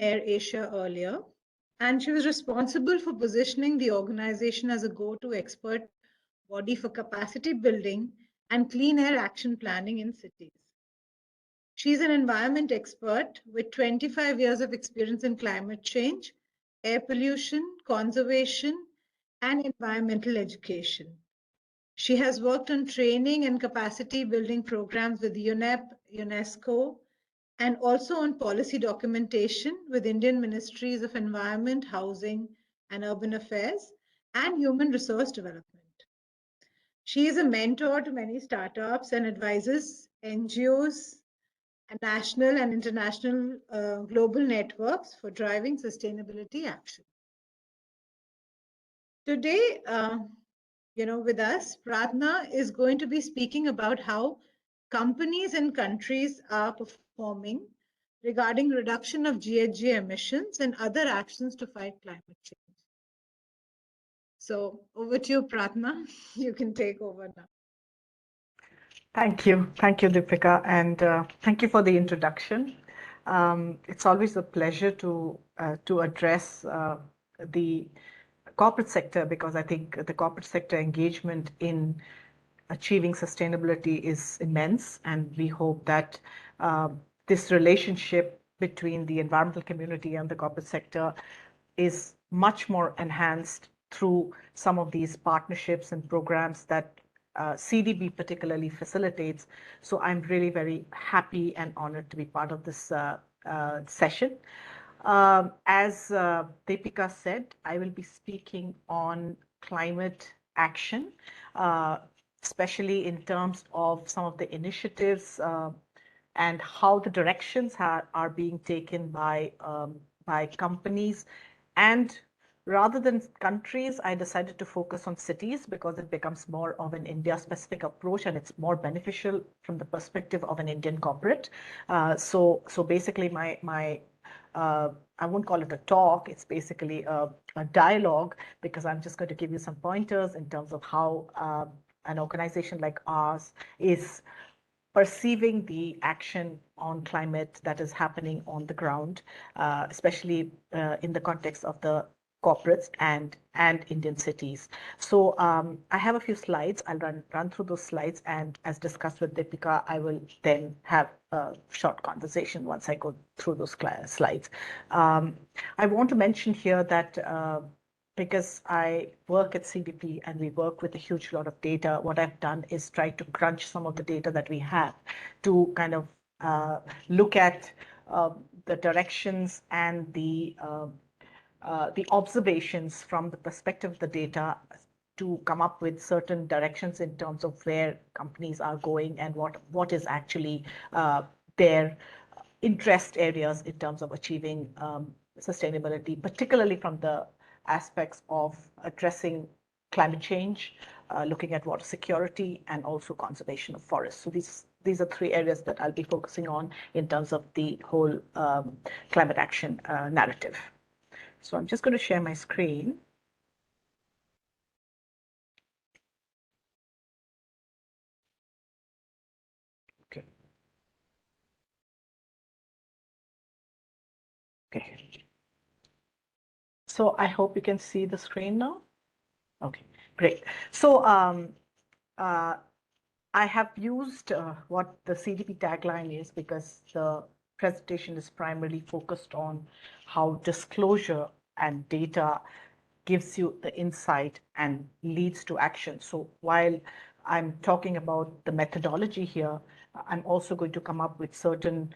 AirAsia earlier, and she was responsible for positioning the organization as a go-to expert body for capacity building and clean air action planning in cities. She's an environment expert with 25 years of experience in climate change, air pollution, conservation, and environmental education. She has worked on training and capacity building programs with UNEP, UNESCO, and also on policy documentation with Indian Ministries of Environment, Housing and Urban Affairs and Human Resource Development. She is a mentor to many startups and advises NGOs and national and international global networks for driving sustainability action. Today, with us, Prarthana is going to be speaking about how companies and countries are performing regarding reduction of GHG emissions and other actions to fight climate change. So over to you, Prarthana. You can take over now. Thank you, Deepika, and thank you for the introduction. It's always a pleasure to address the corporate sector, because I think the corporate sector engagement in achieving sustainability is immense, and we hope that this relationship between the environmental community and the corporate sector is much more enhanced through some of these partnerships and programs that CDB particularly facilitates. So I'm really very happy and honored to be part of this session. As Deepika said, I will be speaking on climate action, especially in terms of some of the initiatives and how the directions are being taken by companies. And rather than countries, I decided to focus on cities because it becomes more of an India-specific approach and it's more beneficial from the perspective of an Indian corporate. So basically, I won't call it a talk, it's basically a dialogue, because I'm just going to give you some pointers in terms of how an organization like ours is perceiving the action on climate that is happening on the ground, especially in the context of the corporates and Indian cities. So I have a few slides. I'll run through those slides, and as discussed with Deepika, I will then have a short conversation once I go through those slides. I want to mention here that because I work at CDP and we work with a huge lot of data, what I've done is try to crunch some of the data that we have to kind of look at the directions and the observations from the perspective of the data to come up with certain directions in terms of where companies are going and what is actually their interest areas in terms of achieving sustainability, particularly from the aspects of addressing climate change, looking at water security, and also conservation of forests. So these are three areas that I'll be focusing on in terms of the whole climate action narrative. So I'm just going to share my screen. Okay. Okay. So I hope you can see the screen now. Okay, great. So I have used what the CDP tagline is because the presentation is primarily focused on how disclosure and data gives you the insight and leads to action. So while I'm talking about the methodology here, I'm also going to come up with certain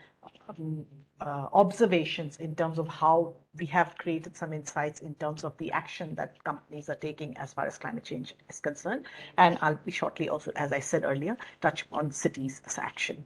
observations in terms of how we have created some insights in terms of the action that companies are taking as far as climate change is concerned. And I'll be shortly also, as I said earlier, touch on cities as action.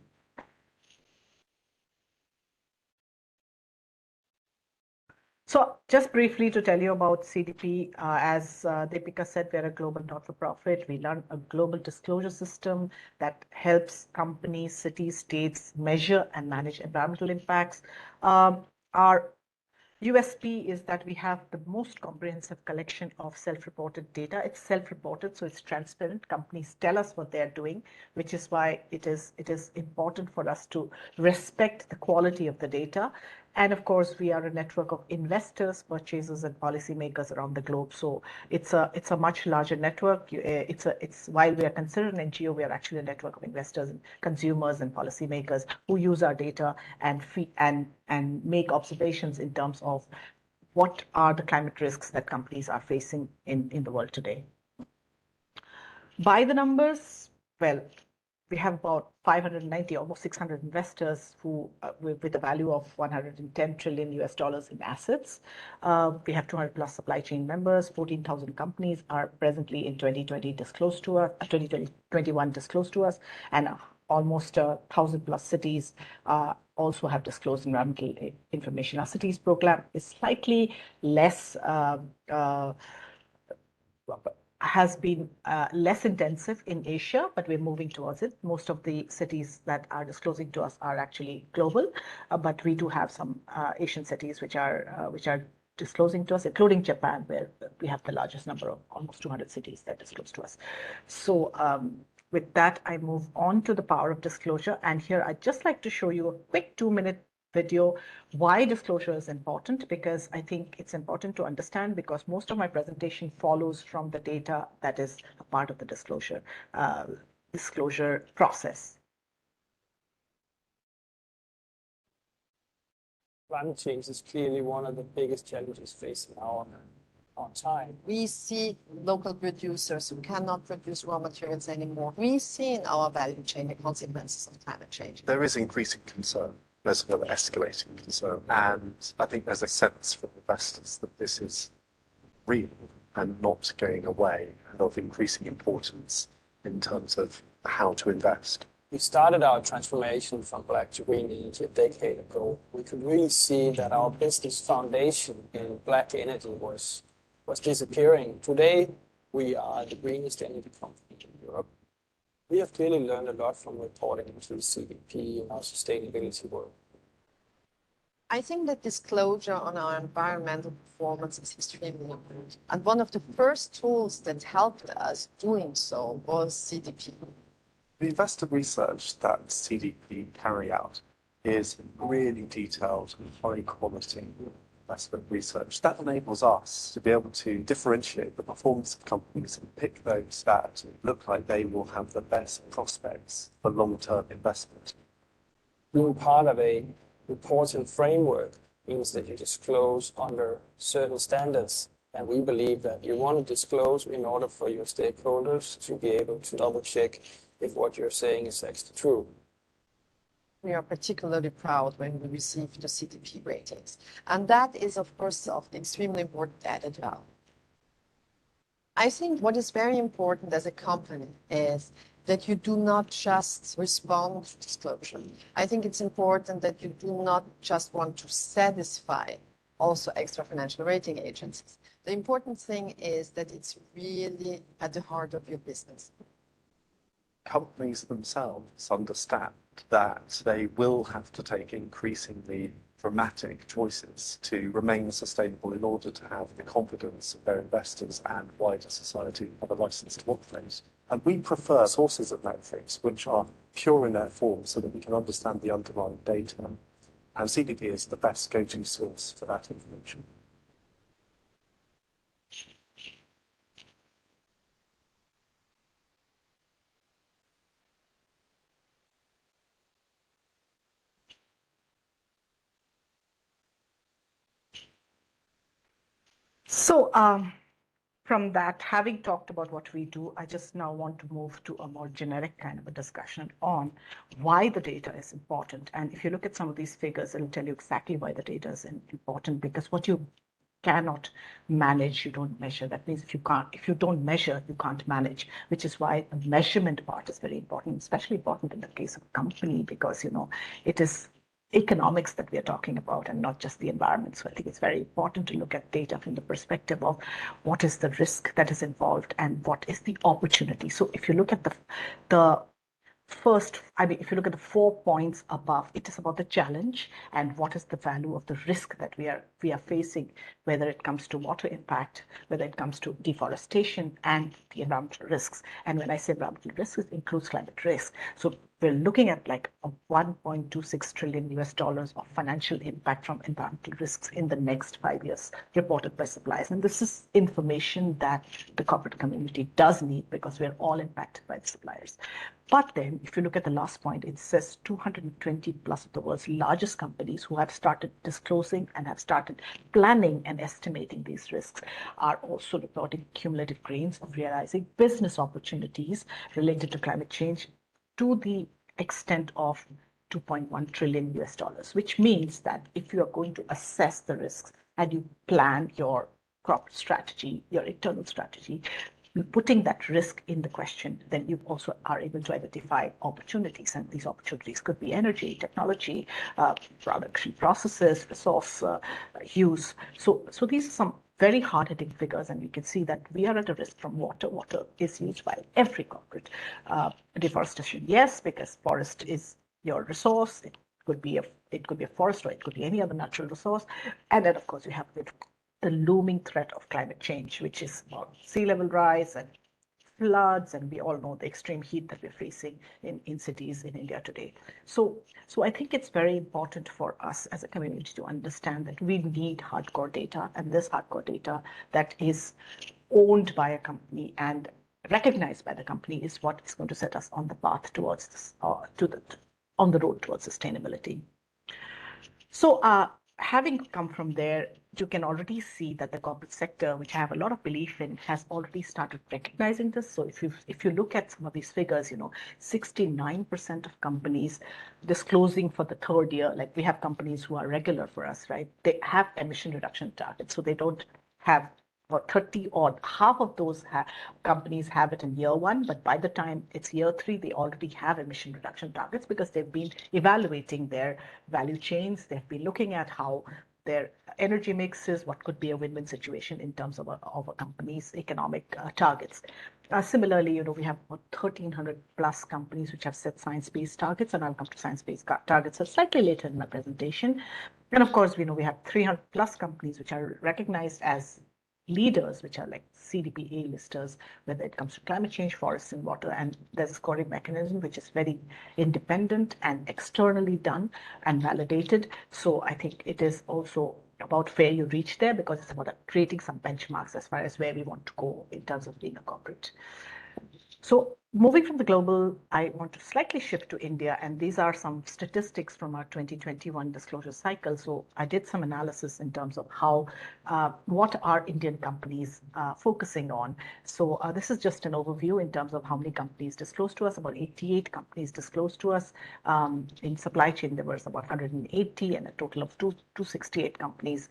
So just briefly to tell you about CDP, as Deepika said, we're a global not-for-profit. We run a global disclosure system that helps companies, cities, states measure and manage environmental impacts. Our USP is that we have the most comprehensive collection of self-reported data. It's self-reported, so it's transparent. Companies tell us what they're doing, which is why it is important for us to respect the quality of the data. And of course, we are a network of investors, purchasers, and policymakers around the globe. So it's a much larger network. It's while we are considered an NGO, we are actually a network of investors and consumers and policymakers who use our data and make observations in terms of what are the climate risks that companies are facing in the world today. By the numbers, well, we have about 590, almost 600 investors who, with a value of 110 trillion US dollars in assets. We have 200 plus supply chain members. 14,000 companies are presently in 2020 disclosed to us, 2021 disclosed to us, and almost 1,000 plus cities also have disclosed environmental information. Our cities program is slightly less has been less intensive in Asia, but we're moving towards it. Most of the cities that are disclosing to us are actually global, but we do have some Asian cities which are disclosing to us, including Japan, where we have the largest number of almost 200 cities that disclose to us. So with that, I move on to the power of disclosure. And here I'd just like to show you a quick 2-minute video why disclosure is important, because I think it's important to understand, because most of my presentation follows from the data that is a part of the disclosure process. Climate change is clearly one of the biggest challenges facing our time. We see local producers who cannot produce raw materials anymore. We see in our value chain the consequences of climate change. There is increasing concern. There's an escalating concern. And I think there's a sense from investors that this is real and not going away, and of increasing importance in terms of how to invest. We started our transformation from black to green energy a decade ago. We could really see that our business foundation in black energy was disappearing. Today, we are the greenest energy company in Europe. We have clearly learned a lot from reporting to the CDP and our sustainability work. I think that disclosure on our environmental performance is extremely important. And one of the first tools that helped us doing so was CDP. The investor research that CDP carry out is really detailed and high quality investment research. That enables us to be able to differentiate the performance of companies and pick those that look like they will have the best prospects for long-term investment. Being part of a reporting framework means that you disclose under certain standards. And we believe that you want to disclose in order for your stakeholders to be able to double check if what you're saying is actually true. We are particularly proud when we receive the CDP ratings. And that is, of course, of extremely important added value. I think what is very important as a company is that you do not just respond to disclosure. I think it's important that you do not just want to satisfy also extra financial rating agencies. The important thing is that it's really at the heart of your business. Companies themselves understand that they will have to take increasingly dramatic choices to remain sustainable in order to have the confidence of their investors and wider society have a license to operate. And we prefer sources of metrics which are pure in their form so that we can understand the underlying data. And CDP is the best go-to source for that information. So from that, having talked about what we do, I just now want to move to a more generic kind of a discussion on why the data is important. And if you look at some of these figures, it'll tell you exactly why the data is important, because what you cannot manage, you don't measure. That means if you don't measure, you can't manage, which is why the measurement part is very important, especially important in the case of a company, because, it is economics that we are talking about and not just the environment. So I think it's very important to look at data from the perspective of what is the risk that is involved and what is the opportunity. So if you look at if you look at the 4 points above, it is about the challenge and what is the value of the risk that we are facing, whether it comes to water impact, whether it comes to deforestation and the environmental risks. And when I say environmental risks, it includes climate risk. So we're looking at like a $1.26 trillion of financial impact from environmental risks in the next 5 years, reported by suppliers. And this is information that the corporate community does need because we're all impacted by the suppliers. But then, if you look at the last point, it says 220 plus of the world's largest companies who have started disclosing and have started planning and estimating these risks are also reporting cumulative gains of realizing business opportunities related to climate change to the extent of $2.1 trillion, which means that if you are going to assess the risks and you plan your corporate strategy, your internal strategy, putting that risk in the question, then you also are able to identify opportunities. And these opportunities could be energy, technology, production processes, resource use. So these are some very hard-hitting figures, and you can see that we are at a risk from water. Water is used by every corporate. Deforestation, yes, because forest is your resource. It could be a forest, or it could be any other natural resource. And then, of course, you have the looming threat of climate change, which is about sea level rise and floods, and we all know the extreme heat that we're facing in cities in India today. So I think it's very important for us as a community to understand that we need hardcore data, and this hardcore data that is owned by a company and recognized by the company is what is going to set us on the path towards this, on the road towards sustainability. So having come from there, you can already see that the corporate sector, which I have a lot of belief in, has already started recognizing this. So if you look at some of these figures, 69% of companies disclosing for the third year, like we have companies who are regular for us, right? They have emission reduction targets, so they don't have about 30 or half of those companies have it in year one, but by the time it's year three, they already have emission reduction targets because they've been evaluating their value chains. They've been looking at how their energy mix is, what could be a win-win situation in terms of a company's economic targets. Similarly, we have about 1,300 plus companies which have set science-based targets, and I'll come to science-based targets slightly later in my presentation. And of course, we have 300 plus companies which are recognized as leaders, which are like CDP A-listers, whether it comes to climate change, forests, and water. And there's a scoring mechanism which is very independent and externally done and validated. So I think it is also about where you reach there, because it's about creating some benchmarks as far as where we want to go in terms of being a corporate. So moving from the global, I want to slightly shift to India, and these are some statistics from our 2021 disclosure cycle. So I did some analysis in terms of how, what are Indian companies focusing on. So this is just an overview in terms of how many companies disclosed to us. About 88 companies disclosed to us. In supply chain, there was about 180, and a total of 268 companies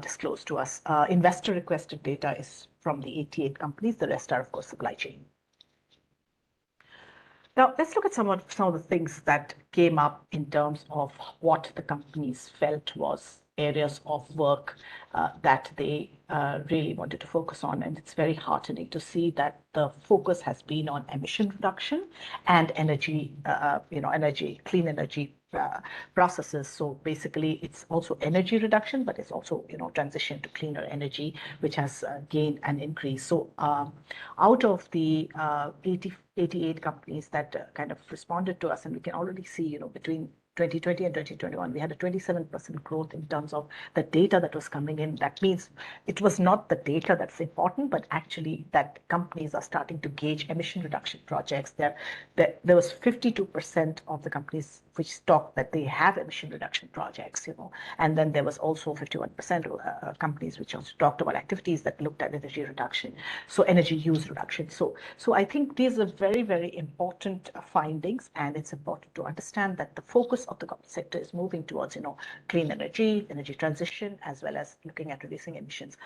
disclosed to us. Investor requested data is from the 88 companies. The rest are, of course, supply chain. Now, let's look at some of the things that came up in terms of what the companies felt was areas of work that they really wanted to focus on. And it's very heartening to see that the focus has been on emission reduction and energy, clean energy processes. So basically, it's also energy reduction, but it's also transition to cleaner energy, which has gained an increase. So out of the 88 companies that kind of responded to us, and we can already see, between 2020 and 2021, we had a 27% growth in terms of the data that was coming in. That means it was not the data that's important, but actually that companies are starting to gauge emission reduction projects. There was 52% of the companies which talked that they have emission reduction projects, and then there was also 51% of companies which also talked about activities that looked at energy reduction, so energy use reduction. So I think these are very, very important findings, and it's important to understand that the focus of the corporate sector is moving towards, clean energy transition, as well as looking at reducing emissions.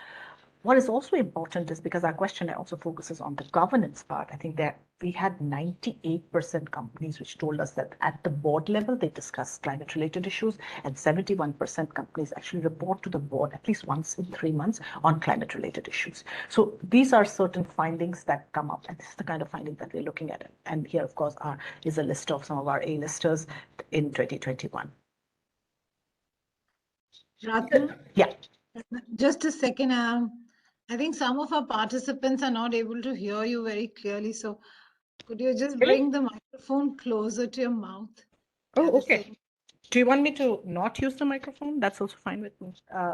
What is also important is because our questionnaire also focuses on the governance part. I think that we had 98% companies which told us that at the board level, they discuss climate-related issues, and 71% companies actually report to the board at least once in 3 months on climate-related issues. So these are certain findings that come up, and this is the kind of findings that we're looking at. And here, of course, is a list of some of our A-listers in 2021. Prarthana? Yeah. Just a second. I think some of our participants are not able to hear you very clearly. So Could you just Really? bring the microphone closer to your mouth? Oh, the okay. same. Do you want me to not use the microphone? That's also fine with me.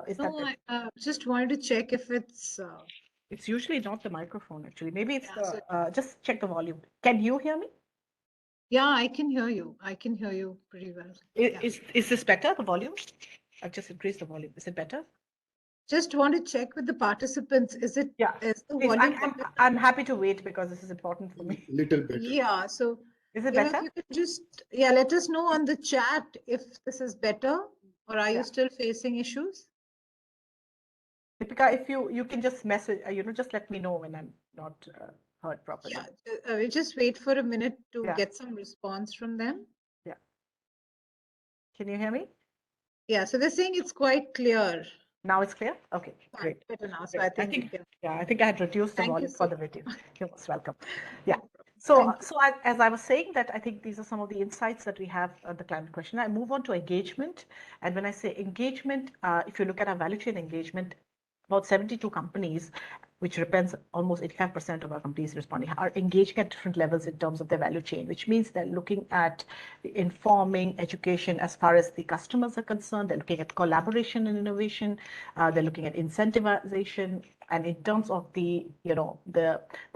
Is that No, better? I just wanted to check if it's. It's usually not the microphone, actually. Maybe it's Yeah, so, just check the volume. Can you hear me? yeah, I can hear you. I can hear you pretty well. Yeah. Is this better, the volume? I've just increased the volume. Is it better? Just want to check with the participants. Is the Please, volume better? I'm happy to wait because this is important for me. Little better. Yeah. So, Is it if better? you could just, let us know on the chat if this is better, or are you still facing issues? Deepika, if you can just message, just let me know when I'm not heard properly. Yeah. We'll just wait for a minute to Yeah. get some response from them. Yeah. Can you hear me? Yeah. So they're saying it's quite clear. Now it's clear? Okay, great. Better now. So Great. I think, I think I had reduced the Thank you volume so for the video. You're most welcome. Yeah. Thank you. So as I was saying that I think these are some of the insights that we have on the climate question. I move on to engagement. And when I say engagement, if you look at our value chain engagement, about 72 companies, which represents almost 85% of our companies responding, are engaging at different levels in terms of their value chain, which means they're looking at informing education as far as the customers are concerned. They're looking at collaboration and innovation. They're looking at incentivization. And in terms of the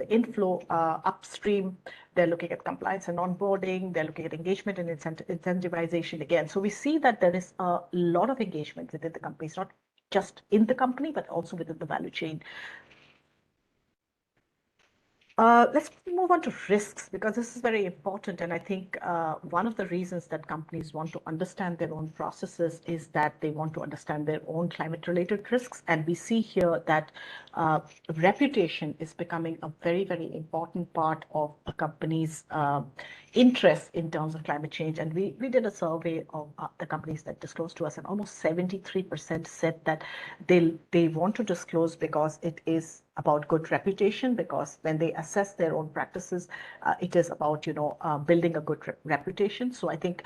inflow upstream, they're looking at compliance and onboarding. They're looking at engagement and incentivization again. So we see that there is a lot of engagement within the companies, not just in the company, but also within the value chain. Let's move on to risks, because this is very important. And I think one of the reasons that companies want to understand their own processes is that they want to understand their own climate-related risks. And we see here that reputation is becoming a very, very important part of a company's interest in terms of climate change. And we did a survey of the companies that disclosed to us, and almost 73% said that they want to disclose because it is about good reputation, because when they assess their own practices, it is about building a good reputation. So I think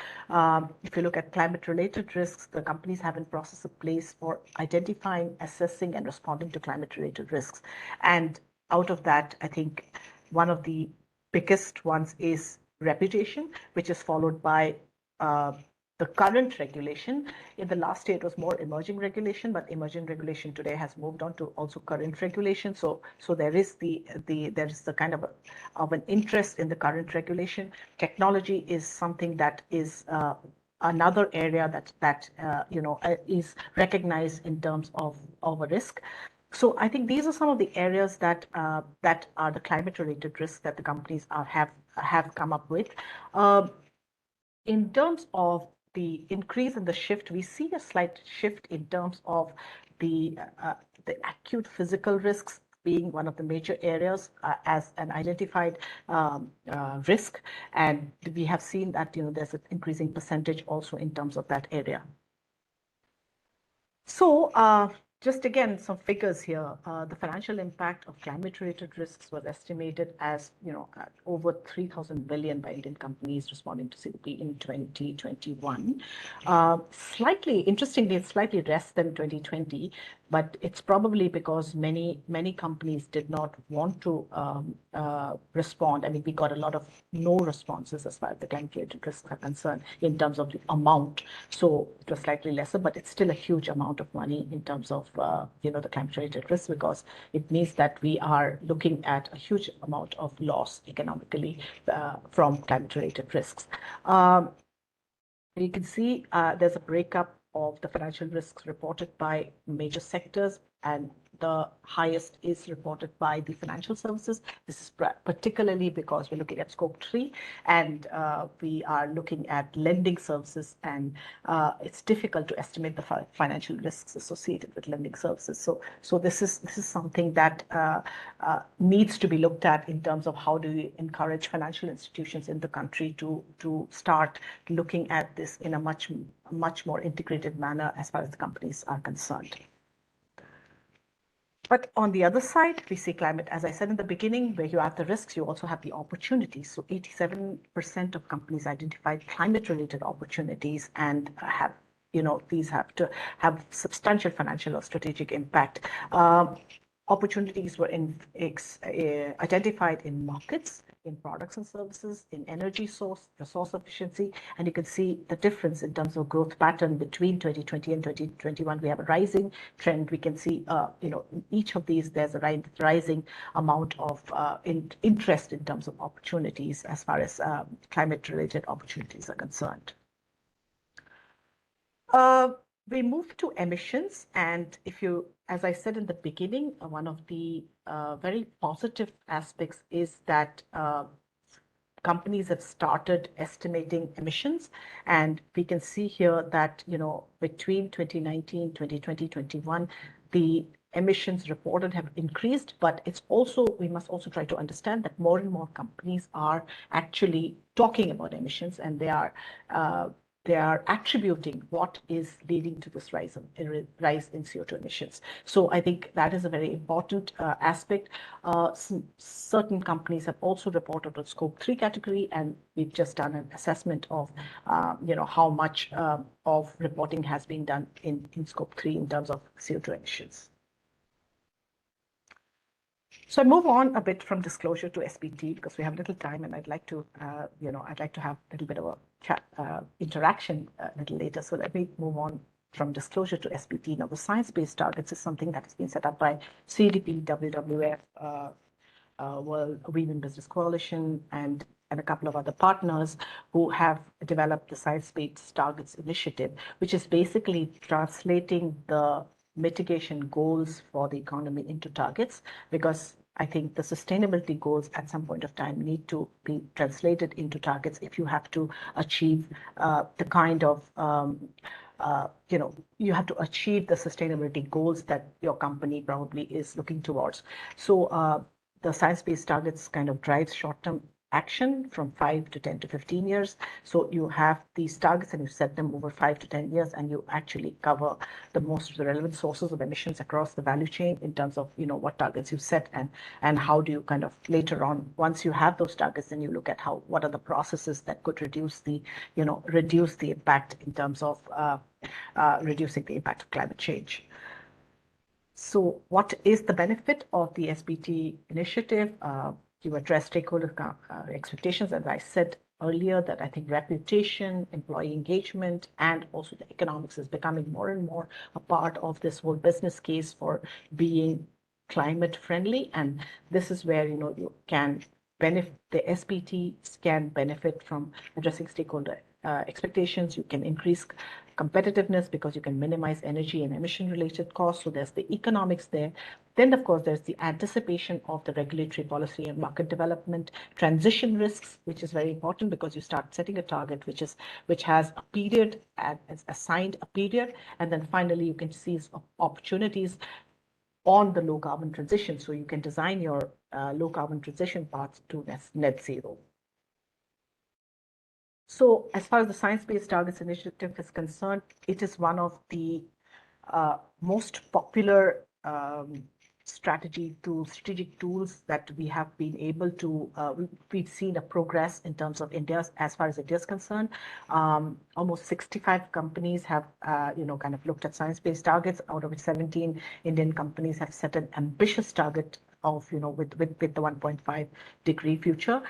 if you look at climate-related risks, the companies have in process a place for identifying, assessing, and responding to climate-related risks. And out of that, I think one of the biggest ones is reputation, which is followed by the current regulation. In the last year, it was more emerging regulation, but emerging regulation today has moved on to also current regulation. So there is the kind of an interest in the current regulation. Technology is something that is another area that is recognized in terms of a risk. So I think these are some of the areas that are the climate-related risks that the companies have come up with. In terms of the increase in the shift, we see a slight shift in terms of the acute physical risks being one of the major areas as an identified risk. And we have seen that there's an increasing percentage also in terms of that area. So just again, some figures here. The financial impact of climate-related risks was estimated as over 3,000 billion by Indian companies responding to CDP in 2021. Interestingly, it's slightly less than 2020, but it's probably because many companies did not want to respond. I mean, we got a lot of no responses as far as the climate-related risks are concerned in terms of the amount. So it was slightly lesser, but it's still a huge amount of money in terms of the climate-related risk, because it means that we are looking at a huge amount of loss economically from climate-related risks. You can see there's a breakup of the financial risks reported by major sectors, and the highest is reported by the financial services. This is particularly because we're looking at scope 3, and we are looking at lending services, and it's difficult to estimate the financial risks associated with lending services. So this is something that needs to be looked at in terms of how do we encourage financial institutions in the country to start looking at this in a much more integrated manner as far as the companies are concerned. But on the other side, we see climate, as I said in the beginning, where you have the risks, you also have the opportunities. So 87% of companies identified climate-related opportunities and have, these have to have substantial financial or strategic impact. Opportunities were identified in markets, in products and services, in energy source, resource efficiency, and you can see the difference in terms of growth pattern between 2020 and 2021. We have a rising trend. We can see, in each of these, there's a rising amount of interest in terms of opportunities as far as climate-related opportunities are concerned. We move to emissions, and as I said in the beginning, one of the very positive aspects is that companies have started estimating emissions, and we can see here that between 2019, 2020, 2021, the emissions reported have increased, but we must also try to understand that more and more companies are actually talking about emissions, and they are attributing what is leading to this rise in CO2 emissions. So I think that is a very important aspect. Certain companies have also reported on Scope 3 category, and we've just done an assessment of how much of reporting has been done in Scope 3 in terms of CO2 emissions. So I move on a bit from disclosure to SBT because we have little time, and I'd like to have a little bit of a chat, interaction a little later. So let me move on from disclosure to SBT. Now, the science-based targets is something that has been set up by CDP, WWF, World Women Business Coalition, and a couple of other partners who have developed the Science-Based Targets Initiative, which is basically translating the mitigation goals for the economy into targets, because I think the sustainability goals at some point of time need to be translated into targets if you have to achieve the kind of, you have to achieve the sustainability goals that your company probably is looking towards. So the science-based targets kind of drives short-term action from 5 to 10 to 15 years. So you have these targets and you set them over 5 to 10 years, and you actually cover the most of the relevant sources of emissions across the value chain in terms of what targets you set and how do you kind of later on, once you have those targets, then you look at what are the processes that could reduce the impact in terms of reducing the impact of climate change. So what is the benefit of the SBT initiative? You address stakeholder expectations, as I said earlier, that I think reputation, employee engagement, and also the economics is becoming more and more a part of this whole business case for being climate friendly. And this is where you can benefit, the SBTs can benefit from addressing stakeholder expectations. You can increase competitiveness because you can minimize energy and emission related costs. So there's the economics there. Then, of course, there's the anticipation of the regulatory policy and market development, transition risks, which is very important because you start setting a target which has a period, assigned a period, and then finally you can seize opportunities on the low carbon transition. So you can design your low carbon transition paths to net zero. So as far as the Science-Based Targets Initiative is concerned, it is one of the most popular strategic tools that we have been able to, we've seen a progress in terms of as far as India is concerned. Almost 65 companies have, kind of looked at science-based targets, out of which 17 Indian companies have set an ambitious target of, with the 1.5 degree future.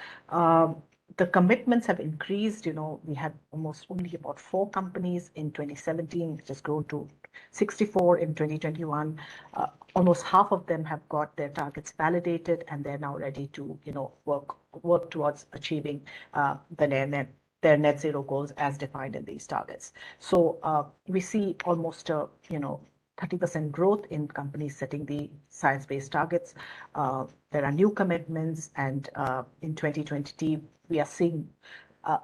The commitments have increased. We had almost only about 4 companies in 2017, which has grown to 64 in 2021. Almost half of them have got their targets validated, and they're now ready to, work towards achieving their net zero goals as defined in these targets. So we see almost 30% growth in companies setting the science-based targets. There are new commitments, and in 2020, we are seeing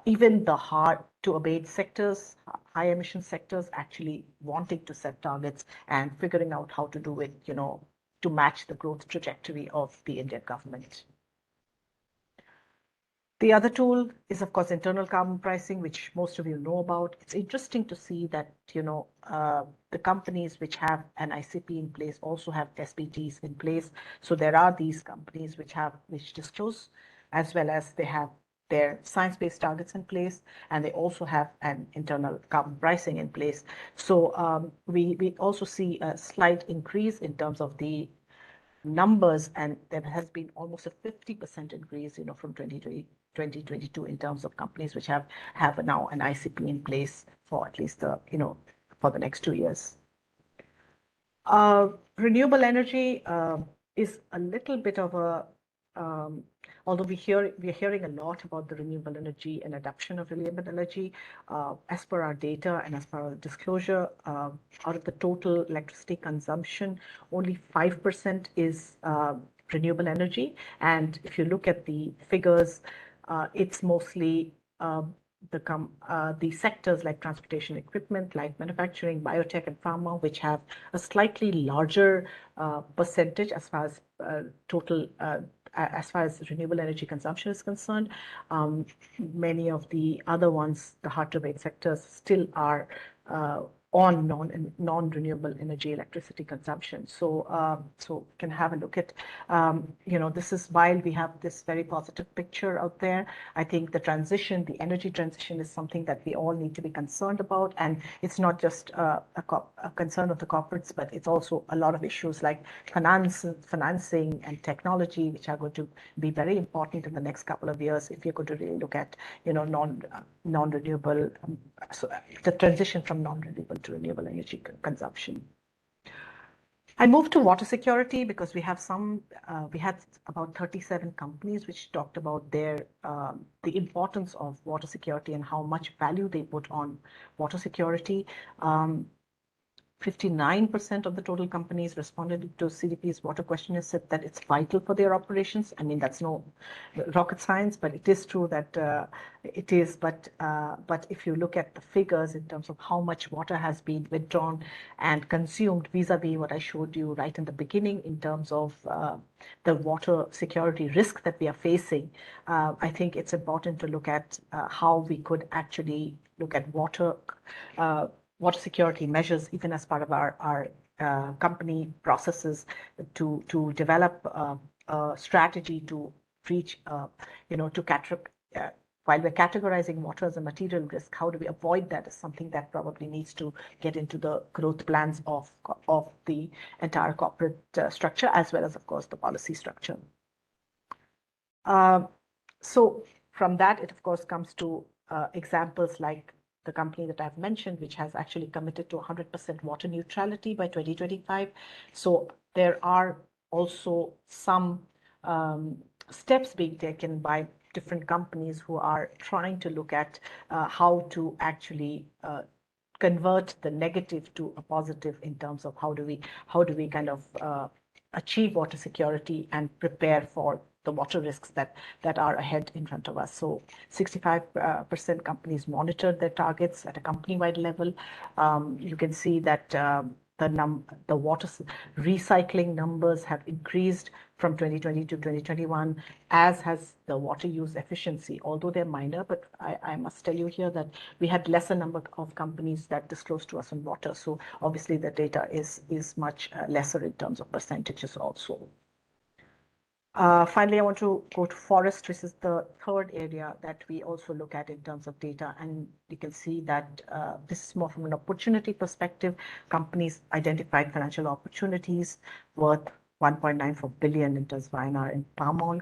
even the hard to abate sectors, high emission sectors, actually wanting to set targets and figuring out how to do it, to match the growth trajectory of the Indian government. The other tool is, of course, internal carbon pricing, which most of you know about. It's interesting to see that, the companies which have an ICP in place also have SBTs in place. So there are these companies which disclose, as well as they have their science-based targets in place, and they also have an internal carbon pricing in place. So we also see a slight increase in terms of the numbers, and there has been almost a 50% increase, from 2022 in terms of companies which have now an ICP in place for at least for the next 2 years. Renewable energy is a little bit of a although we are hearing a lot about the renewable energy and adoption of renewable energy, as per our data and as per our disclosure, out of the total electricity consumption, only 5% is renewable energy. And if you look at the figures, it's mostly the sectors like transportation equipment, like manufacturing, biotech, and pharma, which have a slightly larger percentage as far as total as far as renewable energy consumption is concerned. Many of the other ones, the hard-to-abate sectors, still are on non-renewable energy electricity consumption. So so can have a look at, this is while we have this very positive picture out there, I think the energy transition is something that we all need to be concerned about. And it's not just a concern of the corporates, but it's also a lot of issues like financing and technology, which are going to be very important in the next couple of years if you're going to really look at, non-renewable, so the transition from non-renewable to renewable energy consumption. I moved to water security because we had about 37 companies which talked about the importance of water security and how much value they put on water security. 59% of the total companies responded to CDP's water questionnaire said that it's vital for their operations. I mean, that's no rocket science, but it is true that it is. But if you look at the figures in terms of how much water has been withdrawn and consumed vis-a-vis what I showed you right in the beginning in terms of the water security risk that we are facing, I think it's important to look at how we could actually look at water security measures, even as part of our company processes, to develop a strategy to reach, while we're categorizing water as a material risk, how do we avoid that is something that probably needs to get into the growth plans of the entire corporate structure, as well as, of course, the policy structure. So from that, it, of course, comes to examples like the company that I've mentioned, which has actually committed to 100% water neutrality by 2025. So there are also some steps being taken by different companies who are trying to look at how to actually convert the negative to a positive in terms of how do we kind of achieve water security and prepare for the water risks that are ahead in front of us. So 65% companies monitored their targets at a company-wide level. You can see that the water recycling numbers have increased from 2020 to 2021, as has the water use efficiency, although they're minor. But I must tell you here that we had lesser number of companies that disclosed to us on water. So obviously the data is much lesser in terms of percentages also. Finally, I want to go to forest, which is the third area that we also look at in terms of data. And you can see that this is more from an opportunity perspective. Companies identified financial opportunities worth 1.94 billion in terms of INR in palm oil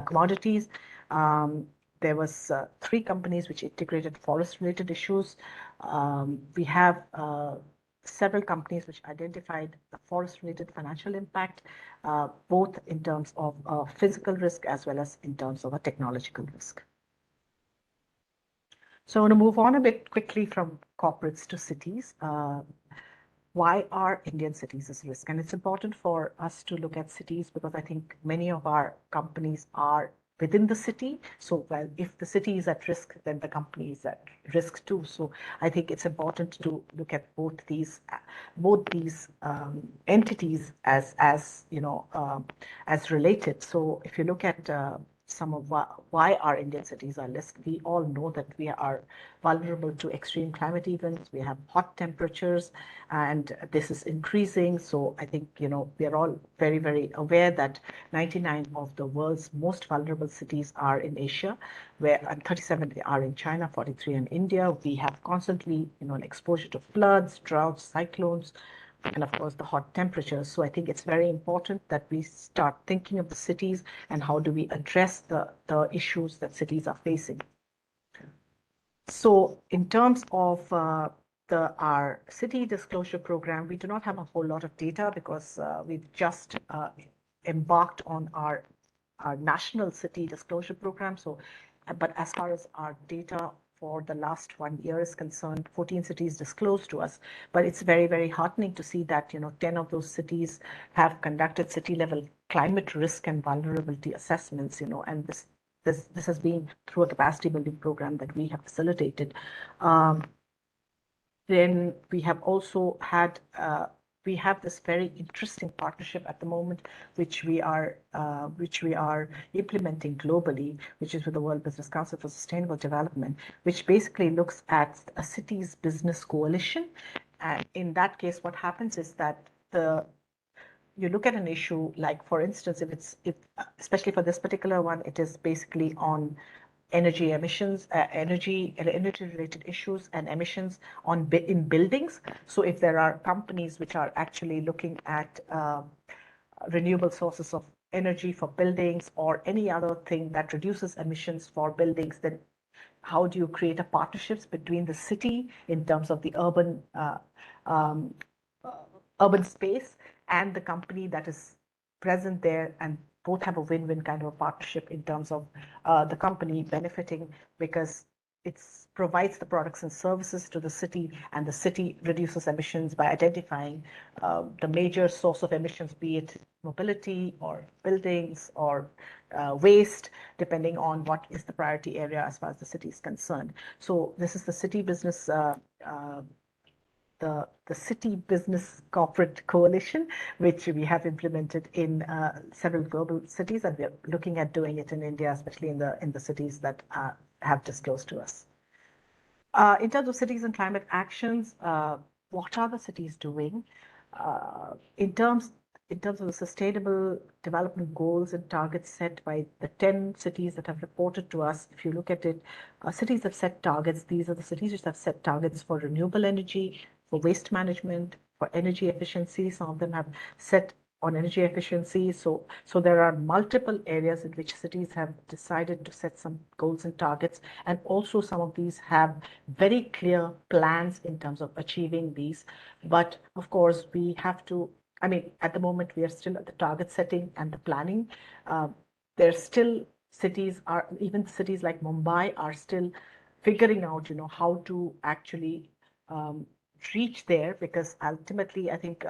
commodities. There was 3 companies which integrated forest-related issues. We have several companies which identified the forest-related financial impact, both in terms of physical risk as well as in terms of a technological risk. So I want to move on a bit quickly from corporates to cities. Why are Indian cities a risk? And it's important for us to look at cities because I think many of our companies are within the city. So well, if the city is at risk, then the company is at risk too. So I think it's important to look at both these entities as related. So if you look at some of why our Indian cities are listed, we all know that we are vulnerable to extreme climate events. We have hot temperatures, and this is increasing. So I think, we are all very, very aware that 99 of the world's most vulnerable cities are in Asia, and 37 are in China, 43 in India. We have constantly, an exposure to floods, droughts, cyclones, and of course the hot temperatures. So I think it's very important that we start thinking of the cities and how do we address the issues that cities are facing. So in terms of our city disclosure program, we do not have a whole lot of data because we've just embarked on our national city disclosure program. So, but as far as our data for the last 1 year is concerned, 14 cities disclosed to us. But it's very, very heartening to see that 10 of those cities have conducted city-level climate risk and vulnerability assessments. And this has been through a capacity building program that we have facilitated. Then we have also had we have this very interesting partnership at the moment, which we are implementing globally, which is with the World Business Council for Sustainable Development, which basically looks at a city's business coalition. And in that case, what happens is that you look at an issue, like for instance, if especially for this particular one, it is basically on energy emissions, energy related issues and emissions in buildings. So if there are companies which are actually looking at renewable sources of energy for buildings or any other thing that reduces emissions for buildings, then how do you create a partnerships between the city in terms of the urban space and the company that is present there, and both have a win-win kind of a partnership in terms of the company benefiting because it provides the products and services to the city, and the city reduces emissions by identifying the major source of emissions, be it mobility or buildings or waste, depending on what is the priority area as far as the city is concerned. So this is the city business the City Business Corporate Coalition, which we have implemented in several global cities, and we're looking at doing it in India, especially in the cities that have disclosed to us. In terms of cities and climate actions, what are the cities doing? In terms of the sustainable development goals and targets set by the 10 cities that have reported to us, if you look at it, cities have set targets. These are the cities which have set targets for renewable energy, for waste management, for energy efficiency. Some of them have set on energy efficiency. So there are multiple areas in which cities have decided to set some goals and targets. And also some of these have very clear plans in terms of achieving these. But of course, we have to, at the moment, we are still at the target setting and the planning. There's still even cities like Mumbai are still figuring out, how to actually reach there, because ultimately I think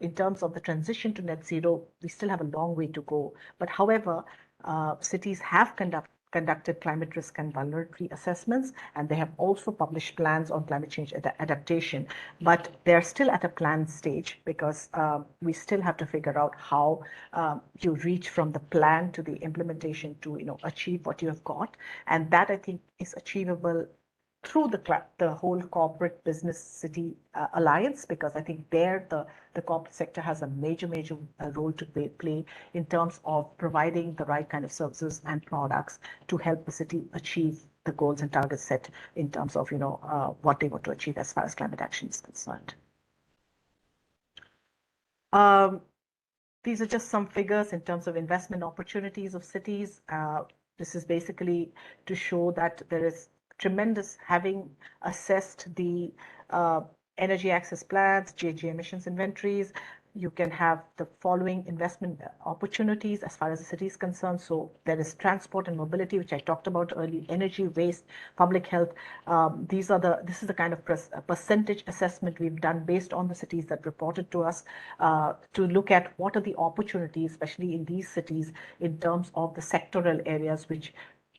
in terms of the transition to net zero, we still have a long way to go. But however, cities have conducted climate risk and vulnerability assessments, and they have also published plans on climate change adaptation. But they're still at a plan stage because we still have to figure out how you reach from the plan to the implementation to achieve what you have got. And that I think is achievable through the whole corporate business city alliance, because I think there the corporate sector has a major role to play in terms of providing the right kind of services and products to help the city achieve the goals and targets set in terms of what they want to achieve as far as climate action is concerned. These are just some figures in terms of investment opportunities of cities. This is basically to show that there is tremendous, having assessed the energy access plans, GHG emissions inventories. You can have the following investment opportunities as far as the city is concerned. So there is transport and mobility, which I talked about earlier, energy, waste, public health. This is the kind of percentage assessment we've done based on the cities that reported to us to look at what are the opportunities, especially in these cities, in terms of the sectoral areas which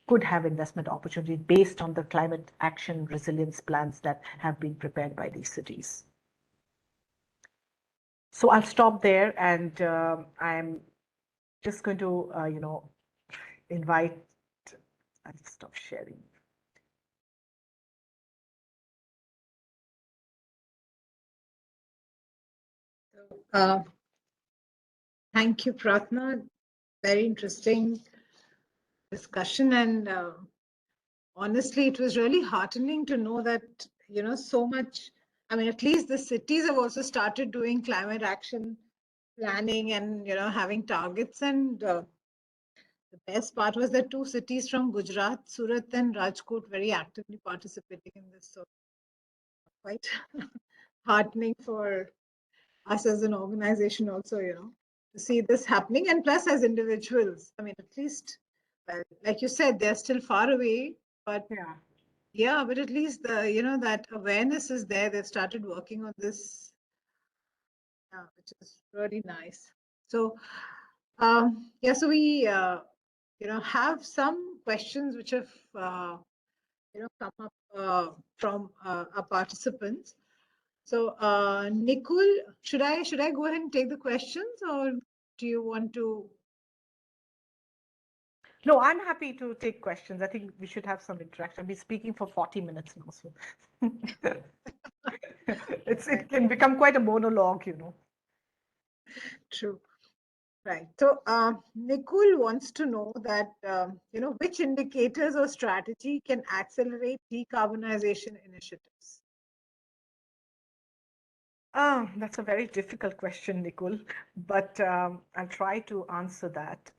could have investment opportunity based on the climate action resilience plans that have been prepared by these cities. So I'll stop there, and I'm just going to, invite, I'll stop sharing. Thank you, Prarthana. Very interesting discussion, and honestly, it was really heartening to know that so much I mean, at least the cities have also started doing climate action planning and, having targets. And the best part was that 2 cities from Gujarat, Surat and Rajkot, very actively participating in this. So quite heartening for us as an organization also, to see this happening. And plus as individuals, I mean, at least, well, like you said, they're still far away, but but at least that awareness is there. They've started working on this, which is really nice. So so we have some questions which have come up from our participants. So Nikul, should I go ahead and take the questions, or do you want to? No, I'm happy to take questions. I think we should have some interaction. I've been speaking for 40 minutes now, so it can become quite a monologue, True. Right. So Nikul wants to know that, which indicators or strategy can accelerate decarbonization initiatives? That's a very difficult question, Nicole, but I'll try to answer that.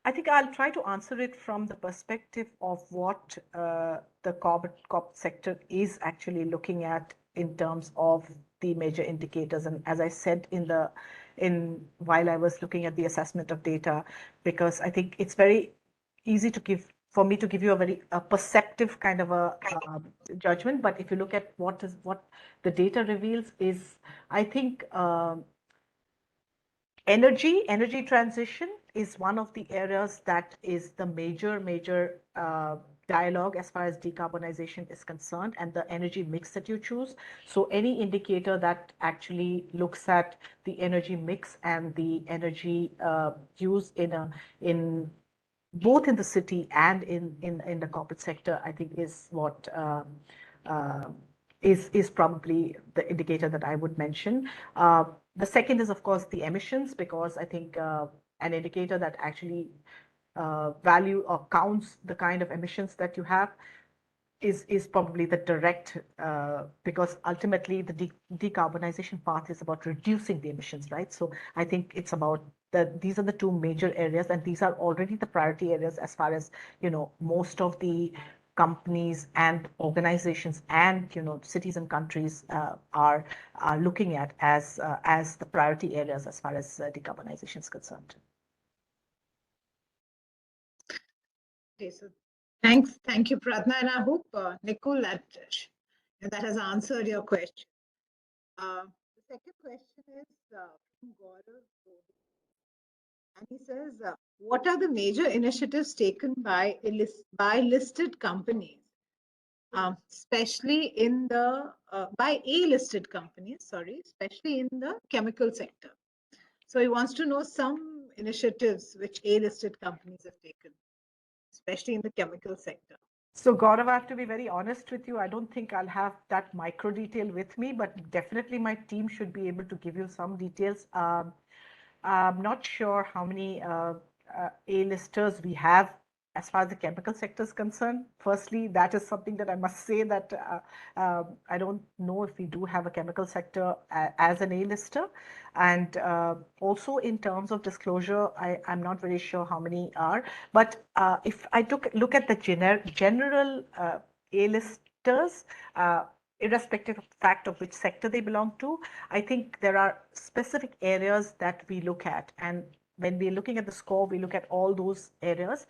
I think I'll try to answer it from the perspective of what the corporate sector is actually looking at in terms of the major indicators. And as I said while I was looking at the assessment of data, because I think it's very easy for me to give you a very perceptive kind of a judgment. But if you look at what the data reveals is, I think energy transition is one of the areas that is the major dialogue as far as decarbonization is concerned, and the energy mix that you choose. So any indicator that actually looks at the energy mix and the energy use in both in the city and in the corporate sector, I think is what is probably the indicator that I would mention. The second is, of course, the emissions, because I think an indicator that actually value or counts the kind of emissions that you have is probably the direct, because ultimately the decarbonization path is about reducing the emissions, right? So I think it's about these are the two major areas, and these are already the priority areas as far as most of the companies and organizations and cities and countries are looking at as the priority areas as far as decarbonization is concerned. Okay, so thank you, Prarthana, and I hope Nikul that has answered your question. The second question is from Gaurav, and he says, what are the major initiatives taken by listed companies, especially in the by A-listed companies, especially in the chemical sector? So he wants to know some initiatives which A-listed companies have taken, especially in the chemical sector. So Gaurav, I have to be very honest with you. I don't think I'll have that micro detail with me, but definitely my team should be able to give you some details. I'm not sure how many A-listers we have as far as the chemical sector is concerned. Firstly, that is something that I must say that I don't know if we do have a chemical sector as an A-lister. And also in terms of disclosure, I'm not very sure how many are. But if I look at the general A-listers, irrespective of the fact of which sector they belong to, I think there are specific areas that we look at. And when we're looking at the score, we look at all those areas.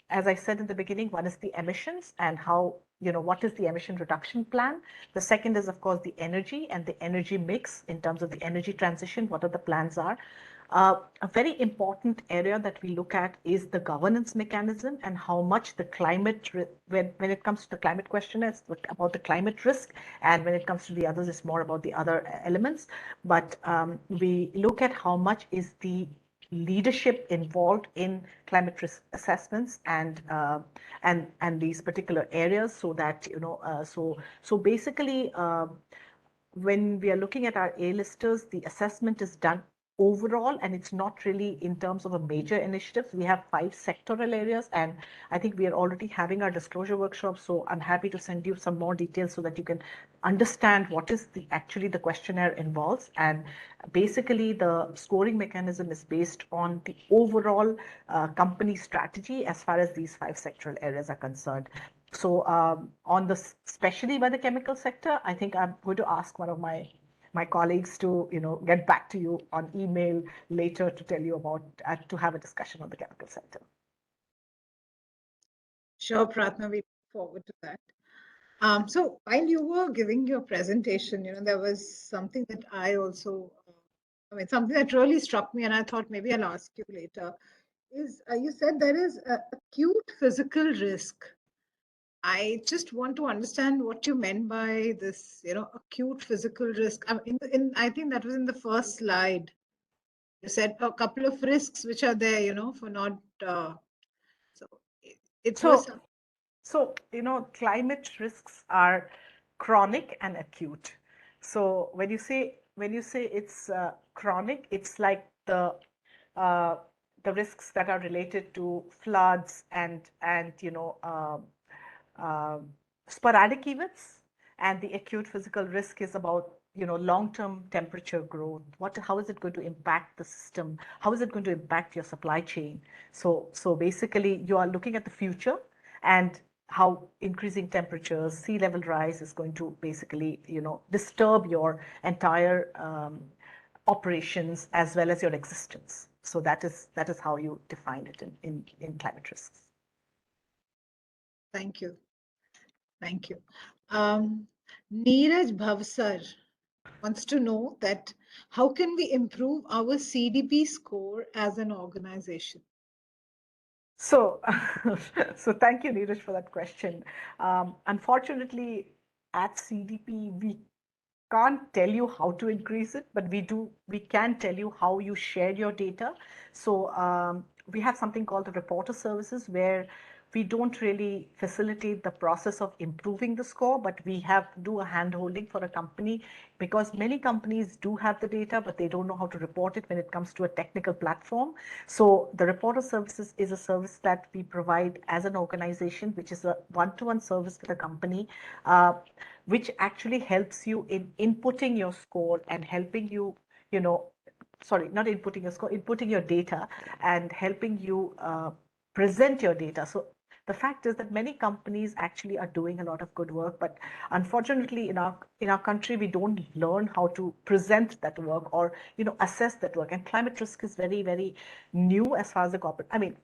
As I said in the beginning, one is the emissions and how, what is the emission reduction plan? The second is, of course, the energy and the energy mix in terms of the energy transition, what are the plans are. A very important area that we look at is the governance mechanism and how much the climate, when it comes to the climate question, it's about the climate risk, and when it comes to the others, it's more about the other elements. But we look at how much is the leadership involved in climate risk assessments and these particular areas, so that so basically when we are looking at our A-listers, the assessment is done overall, and it's not really in terms of a major initiative. We have 5 sectoral areas, and I think we are already having our disclosure workshop. So I'm happy to send you some more details so that you can understand what is actually the questionnaire involves. And basically, the scoring mechanism is based on the overall company strategy as far as these 5 sectoral areas are concerned. So especially by the chemical sector, I think I'm going to ask one of my colleagues to get back to you on email later to tell you about to have a discussion on the chemical sector. Sure, Prarthana, we look forward to that. So while you were giving your presentation, there was something that I also, something that really struck me, and I thought maybe I'll ask you later, is you said there is acute physical risk. I just want to understand what you meant by this, acute physical risk. I think that was in the first slide. You said a couple of risks which are there, for not. So climate risks are chronic and acute. So when you say it's chronic, it's like the risks that are related to floods and sporadic events, and the acute physical risk is about long-term temperature growth. How is it going to impact the system? How is it going to impact your supply chain? So basically, you are looking at the future and how increasing temperatures, sea level rise is going to basically disturb your entire operations as well as your existence. So that is how you define it in climate risks. Thank you. Thank you. Neeraj Bhavsar wants to know that how can we improve our CDP score as an organization? So, so thank you, Neeraj, for that question. Unfortunately, at CDP, we can't tell you how to increase it, but we can tell you how you share your data. So we have something called the reporter services, where we don't really facilitate the process of improving the score, but we do a hand-holding for a company, because many companies do have the data, but they don't know how to report it when it comes to a technical platform. So the reporter services is a service that we provide as an organization, which is a one-to-one service with a company, which actually helps you in inputting your score and helping you, sorry, not inputting your score, inputting your data and helping you present your data. So the fact is that many companies actually are doing a lot of good work, but unfortunately in our country, we don't learn how to present that work or assess that work. And climate risk is very, very new as far as the corporate,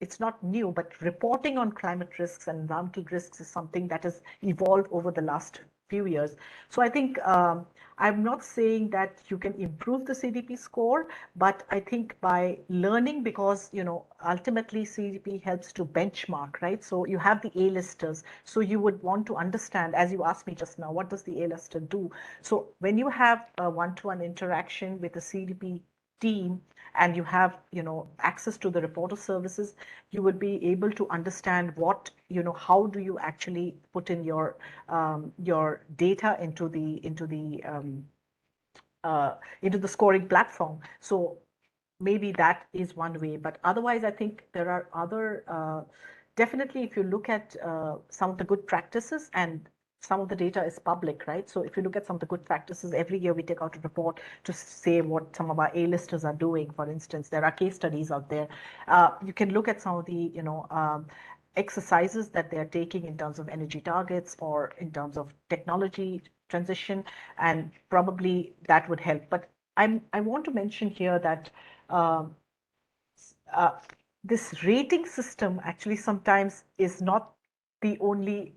it's not new, but reporting on climate risks and environmental risks is something that has evolved over the last few years. So I think I'm not saying that you can improve the CDP score, but I think by learning, because ultimately CDP helps to benchmark, right? So you have the A-listers. So you would want to understand, as you asked me just now, what does the A-lister do? So when you have a one-to-one interaction with the CDP team and you have access to the reporter services, you would be able to understand what how do you actually put in your data into the scoring platform. So maybe that is one way, but otherwise I think there are other definitely, if you look at some of the good practices, and some of the data is public, right? So if you look at some of the good practices, every year we take out a report to say what some of our A-listers are doing. For instance, there are case studies out there. You can look at some of the exercises that they are taking in terms of energy targets or in terms of technology transition, and probably that would help. But I want to mention here that this rating system actually sometimes is not the only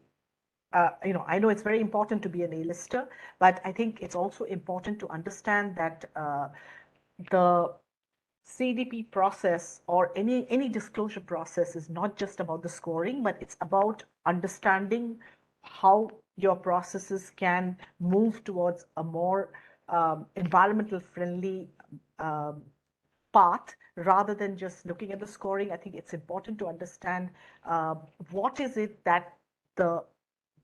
I know it's very important to be an A-lister, but I think it's also important to understand that the CDP process or any disclosure process is not just about the scoring, but it's about understanding how your processes can move towards a more environmental friendly path, rather than just looking at the scoring. I think it's important to understand what is it that the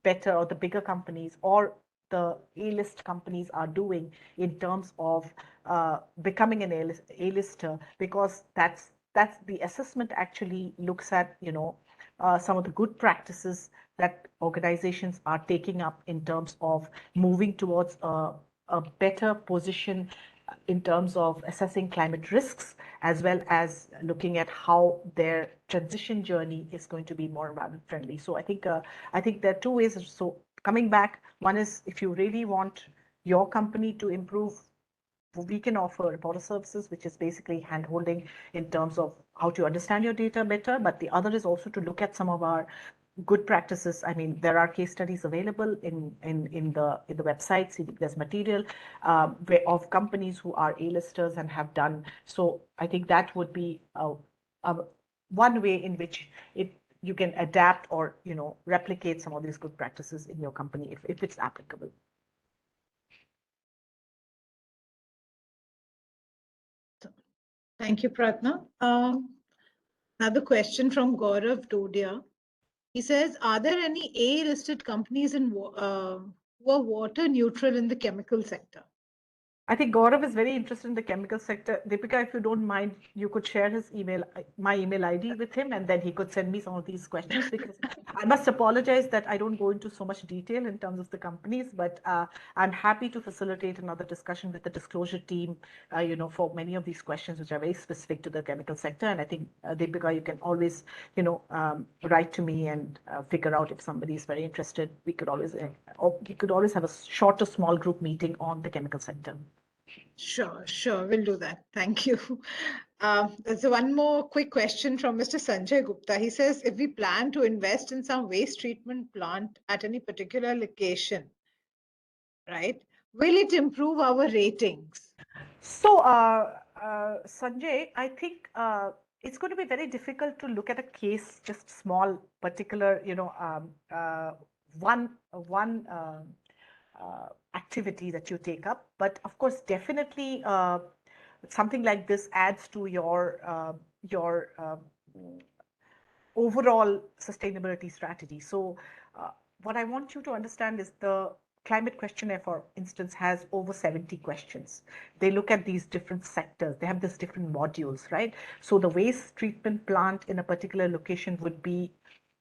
better or the bigger companies or the A-list companies are doing in terms of becoming an A-lister, because that's the assessment actually looks at, some of the good practices that organizations are taking up in terms of moving towards a better position in terms of assessing climate risks, as well as looking at how their transition journey is going to be more environment friendly. So I think there are two ways. So coming back, one is if you really want your company to improve, we can offer reporter services, which is basically hand-holding in terms of how to understand your data better. But the other is also to look at some of our good practices. I mean, there are case studies available in the websites. There's material of companies who are A-listers and have done. So I think that would be one way in which you can adapt or replicate some of these good practices in your company if it's applicable. Thank you, Prarthana. Another question from Gaurav Dodia. He says, are there any A-listed companies who are water neutral in the chemical sector? I think Gaurav is very interested in the chemical sector. Deepika, if you don't mind, you could share my email ID with him, and then he could send me some of these questions, because I must apologize that I don't go into so much detail in terms of the companies, but I'm happy to facilitate another discussion with the disclosure team, for many of these questions, which are very specific to the chemical sector. And I think, Deepika, you can always, write to me and figure out if somebody is very interested. We could always have a shorter small group meeting on the chemical sector. Sure. We'll do that. Thank you. There's one more quick question from Mr. Sanjay Gupta. He says, if we plan to invest in some waste treatment plant at any particular location, right, will it improve our ratings? So, Sanjay, I think it's going to be very difficult to look at a case, just small, particular, one activity that you take up. But of course, definitely something like this adds to your overall sustainability strategy. So what I want you to understand is the climate questionnaire, for instance, has over 70 questions. They look at these different sectors. They have these different modules, right? So the waste treatment plant in a particular location would be,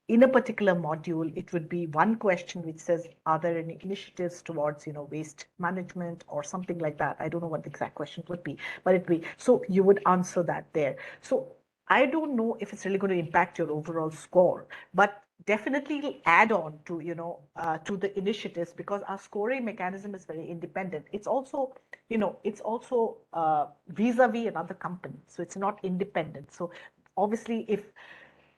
in a particular module, it would be one question which says, are there any initiatives towards, waste management or something like that? I don't know what the exact question would be, but it'd be, so you would answer that there. So I don't know if it's really going to impact your overall score, but definitely it'll add on to, to the initiatives, because our scoring mechanism is very independent. It's also, vis-a-vis another company. So it's not independent. So obviously, if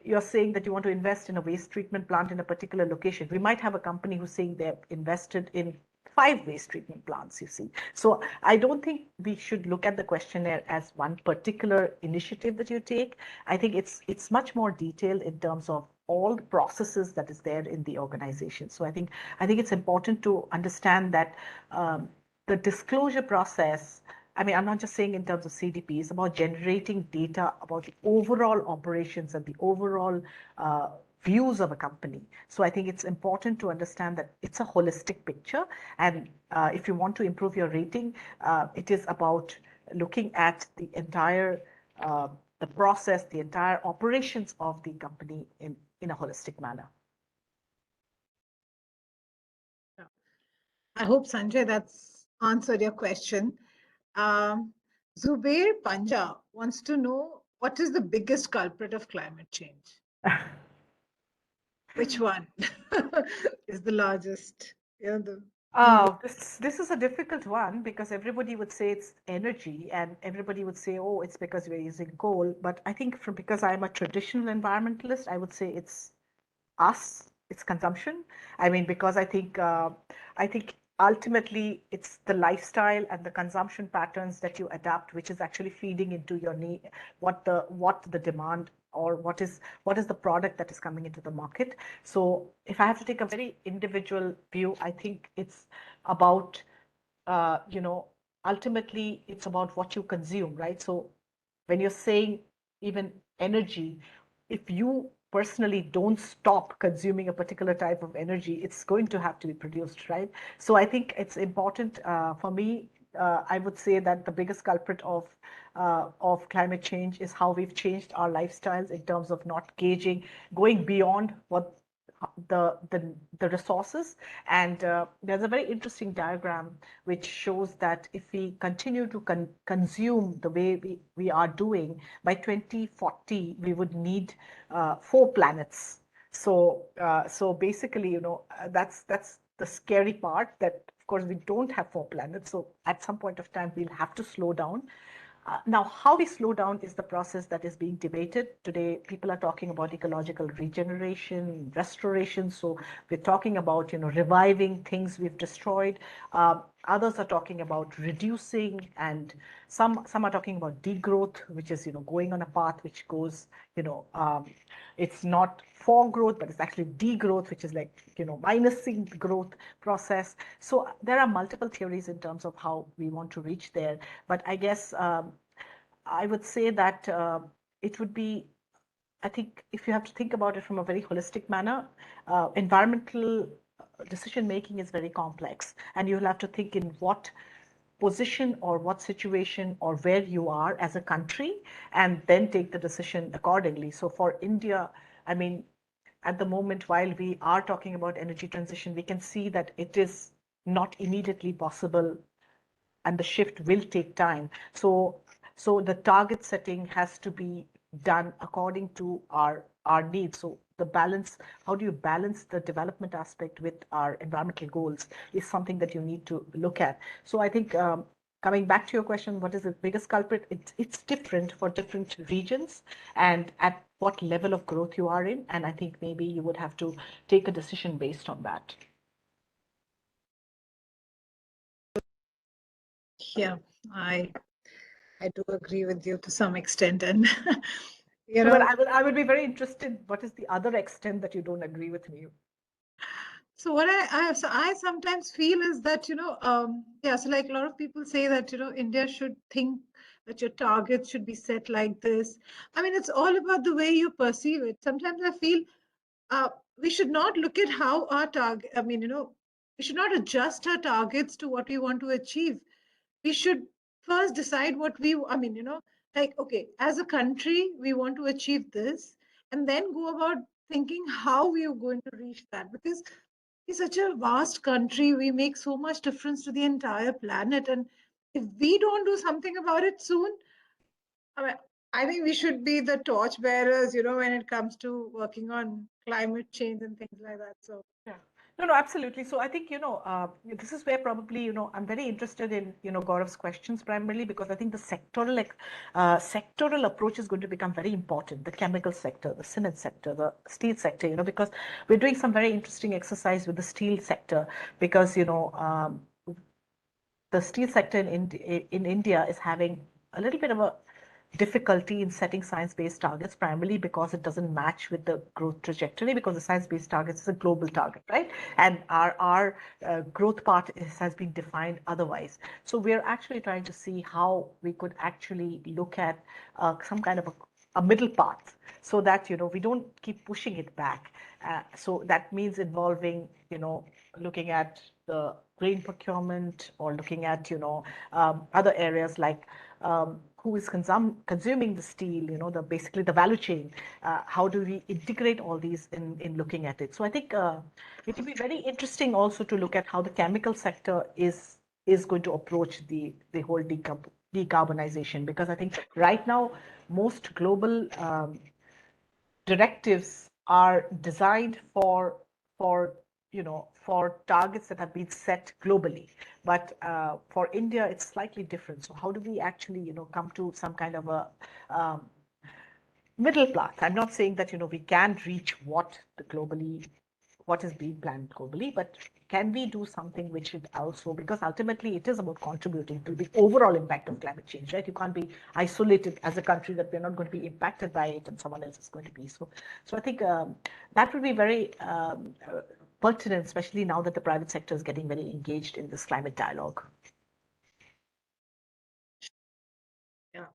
you're saying that you want to invest in a waste treatment plant in a particular location, we might have a company who's saying they've invested in 5 waste treatment plants, you see. So I don't think we should look at the questionnaire as one particular initiative that you take. I think it's much more detailed in terms of all the processes that is there in the organization. So I think it's important to understand that the disclosure process, I mean, I'm not just saying in terms of CDP, it's about generating data about the overall operations and the overall views of a company. So I think it's important to understand that it's a holistic picture. And if you want to improve your rating, it is about looking at the entire the process, the entire operations of the company in a holistic manner. I hope, Sanjay, that's answered your question. Zubair Panja wants to know, what is the biggest culprit of climate change? Which one is the largest? This is a difficult one, because everybody would say it's energy, and everybody would say, oh, it's because we're using coal. But I think because I'm a traditional environmentalist, I would say it's us, it's consumption. I mean, because I think ultimately it's the lifestyle and the consumption patterns that you adapt, which is actually feeding into your need, what the demand, or what is the product that is coming into the market. So if I have to take a very individual view, I think it's about ultimately it's about what you consume, right? So when you're saying even energy, if you personally don't stop consuming a particular type of energy, it's going to have to be produced, right? So I think it's important for me. I would say that the biggest culprit of climate change is how we've changed our lifestyles in terms of not gauging, going beyond what the resources. And there's a very interesting diagram which shows that if we continue to consume the way we are doing, by 2040 we would need 4 planets. So basically, that's the scary part, that of course we don't have 4 planets. So at some point of time we'll have to slow down. Now, how we slow down is the process that is being debated. Today, people are talking about ecological regeneration, restoration. So we're talking about, reviving things we've destroyed. Others are talking about reducing, and some are talking about degrowth, which is, going on a path which goes, it's not for growth, but it's actually degrowth, which is like, minusing the growth process. So there are multiple theories in terms of how we want to reach there. But I guess I would say that it would be, I think, if you have to think about it from a very holistic manner, environmental decision making is very complex, and you'll have to think in what position or what situation or where you are as a country, and then take the decision accordingly. So for India, I mean, at the moment, while we are talking about energy transition, we can see that it is not immediately possible, and the shift will take time. So the target setting has to be done according to our needs. So the balance, how do you balance the development aspect with our environmental goals, is something that you need to look at. So I think, coming back to your question, what is the biggest culprit? It's different for different regions and at what level of growth you are in. And I think maybe you would have to take a decision based on that. Yeah, I do agree with you to some extent, and But I would be very interested. What is the other extent that you don't agree with me? So what I sometimes feel is that, yeah, so like a lot of people say that, India should think that your targets should be set like this. I mean, it's all about the way you perceive it. Sometimes I feel we should not look at how our target, I mean, we should not adjust our targets to what we want to achieve. We should first decide what I mean, like, okay, as a country, we want to achieve this, and then go about thinking how we are going to reach that. Because it's such a vast country, we make so much difference to the entire planet. And if we don't do something about it soon, I mean, I think we should be the torch bearers, when it comes to working on climate change and things like that. So, yeah. No, absolutely. So I think, this is where probably, I'm very interested in, Gaurav's questions primarily, because I think the sectoral approach is going to become very important. The chemical sector, the cement sector, the steel sector, because we're doing some very interesting exercise with the steel sector, because, the steel sector in India is having a little bit of a difficulty in setting science-based targets, primarily because it doesn't match with the growth trajectory, because the science-based targets is a global target, right? And our growth part has been defined otherwise. So we're actually trying to see how we could actually look at some kind of a middle path, so that, we don't keep pushing it back. So that means involving, looking at the grain procurement, or looking at, other areas like who is consuming the steel, basically the value chain. How do we integrate all these in looking at it? So I think it will be very interesting also to look at how the chemical sector is going to approach the whole decarbonization, because I think right now most global directives are designed for targets that have been set globally. But for India, it's slightly different. So how do we actually, come to some kind of a middle path? I'm not saying that, we can reach what is being planned globally, but can we do something which would also, because ultimately it is about contributing to the overall impact of climate change, right? You can't be isolated as a country that we're not going to be impacted by it and someone else is going to be. So I think that would be very pertinent, especially now that the private sector is getting very engaged in this climate dialogue. yeah.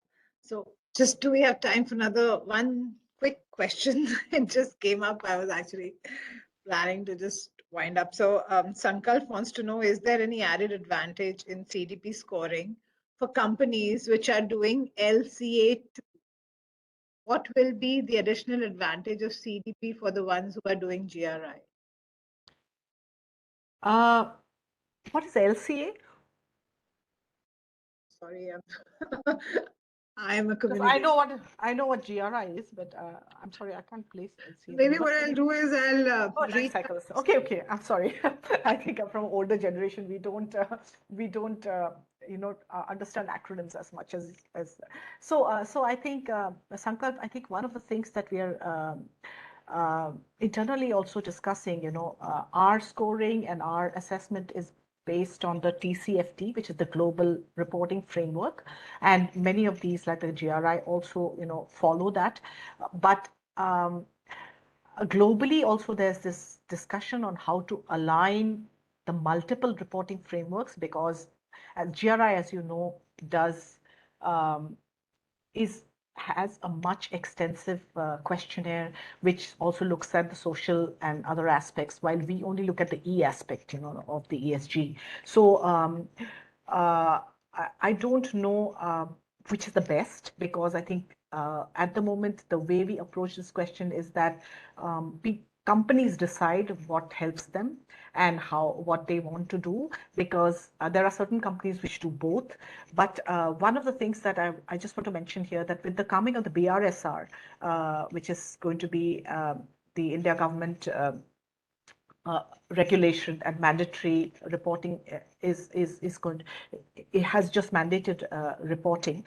So just do we have time for another one quick question. It just came up. I was actually planning to just wind up. So Sankalp wants to know, is there any added advantage in CDP scoring for companies which are doing LCA? What will be the additional advantage of CDP for the ones who are doing GRI? What is LCA? Sorry, I'm a Because communication. I know what GRI is, but I'm sorry, I can't place LCA. Maybe what I'll do is I'll Oh, life read. cycle. Okay. I'm sorry. I think I'm from older generation. We don't understand acronyms as much as. So I think Sankalp, I think one of the things that we are internally also discussing, our scoring and our assessment is based on the TCFD, which is the Global Reporting Framework, and many of these, like the GRI, also follow that. But globally, also there's this discussion on how to align the multiple reporting frameworks, because GRI, as you know, has a much extensive questionnaire, which also looks at the social and other aspects, while we only look at the E aspect, of the ESG. So I don't know which is the best, because I think at the moment, the way we approach this question is that companies decide what helps them and what they want to do, because there are certain companies which do both. But one of the things that I just want to mention here, that with the coming of the BRSR, which is going to be the India government regulation and mandatory reporting is going to, it has just mandated reporting.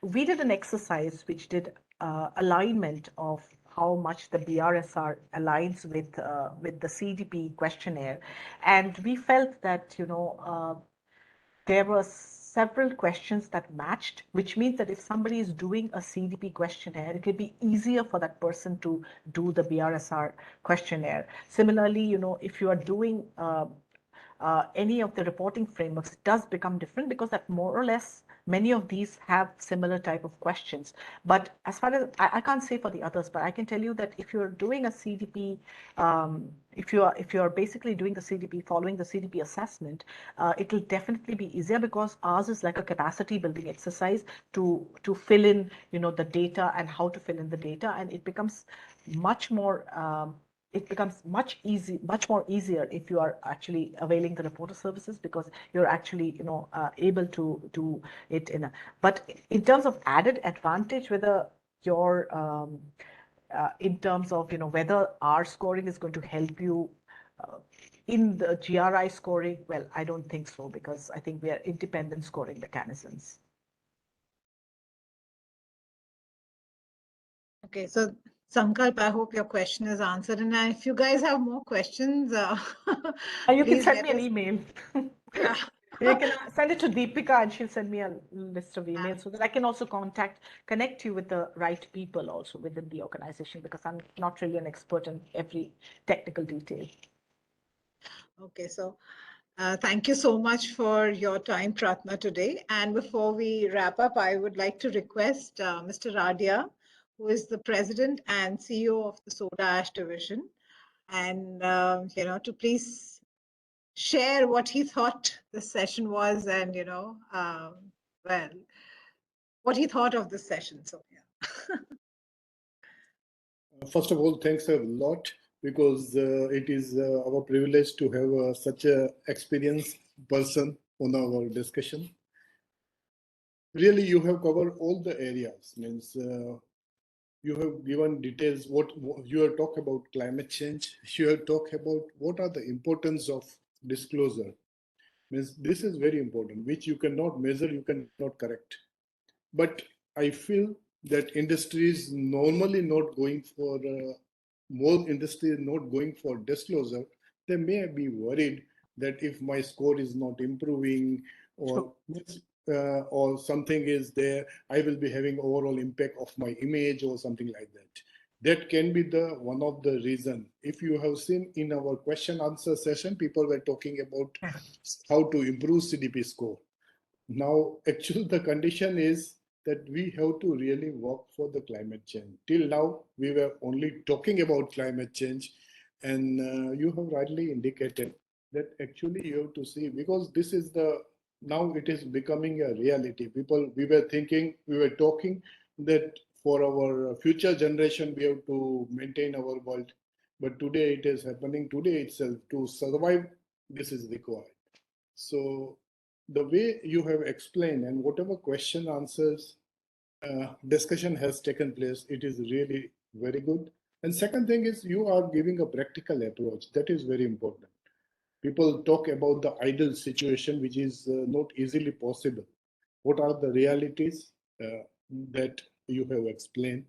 We did an exercise which did alignment of how much the BRSR aligns with the CDP questionnaire, and we felt that there were several questions that matched, which means that if somebody is doing a CDP questionnaire, it will be easier for that person to do the BRSR questionnaire. Similarly, if you are doing any of the reporting frameworks, it does become different, because that more or less many of these have similar type of questions. But as far as I can't say for the others, but I can tell you that if you're doing a CDP, if you are basically doing the CDP, following the CDP assessment, it will definitely be easier, because ours is like a capacity building exercise to fill in the data and how to fill in the data, and it becomes much more much more easier if you are actually availing the reporter services, because you're actually able to do it but in terms of added advantage, whether you're in terms of whether our scoring is going to help you in the GRI scoring, well, I don't think so, because I think we are independent scoring mechanisms. Okay, so Sankalp, I hope your question is answered. And if you guys have more questions, you can send me an email. Yeah. You can send it to Deepika, and she'll send me a list of emails, so that I can also connect you with the right people also within the organization, because I'm not really an expert in every technical detail. Okay, so thank you so much for your time, Prarthana, today. And before we wrap up, I would like to request Mr. Radia, who is the president and CEO of the Soda Ash division, and to please share what he thought the session was, and well, what he thought of this session. So yeah. First of all, thanks a lot, because it is our privilege to have such a experienced person on our discussion. Really, you have covered all the areas. Means you have given details. What you have talked about climate change. You have talked about what are the importance of disclosure. Means this is very important, which you cannot measure, you cannot correct. But I feel that industry is normally not going for more industry is not going for disclosure. They may be worried that if my score is not improving, or or something is there, I will be having overall impact of my image or something like that. That can be the one of the reason. If you have seen in our question answer session, people were talking about how to improve CDP score. Now, actually, the condition is that we have to really work for the climate change. Till now, we were only talking about climate change, and you have rightly indicated that actually you have to see, because this is the, now it is becoming a reality. People, we were thinking, we were talking that for our future generation, we have to maintain our world. But today it is happening, today itself, to survive, this is required. So the way you have explained and whatever question answers discussion has taken place, it is really very good. And second thing is you are giving a practical approach. That is very important. People talk about the ideal situation, which is not easily possible. What are the realities that you have explained?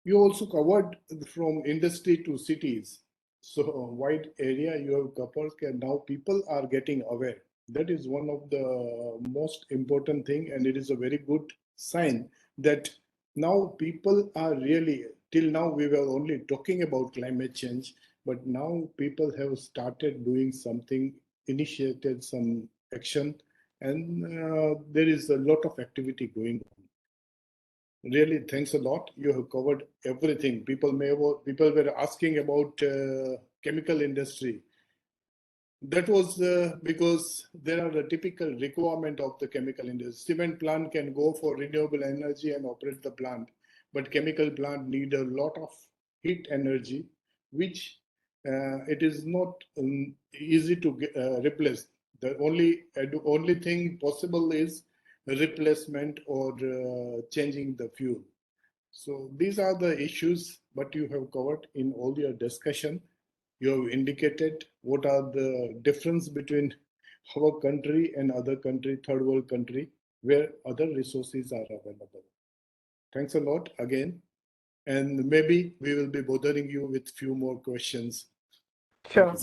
You also covered from industry to cities. So a wide area you have covered, and now people are getting aware. That is one of the most important thing, and it is a very good sign that now people are really, till now we were only talking about climate change, but now people have started doing something, initiated some action, and there is a lot of activity going on. Really, thanks a lot. You have covered everything. People were asking about chemical industry. That was because there are a typical requirement of the chemical industry. Cement plant can go for renewable energy and operate the plant, but chemical plant need a lot of heat energy, which it is not easy to replace. The only thing possible is replacement or changing the fuel. So these are the issues, but you have covered in all your discussion. You have indicated what are the difference between our country and other country, third world country, where other resources are available. Thanks a lot again. And maybe we will be bothering you with few more questions. Sure.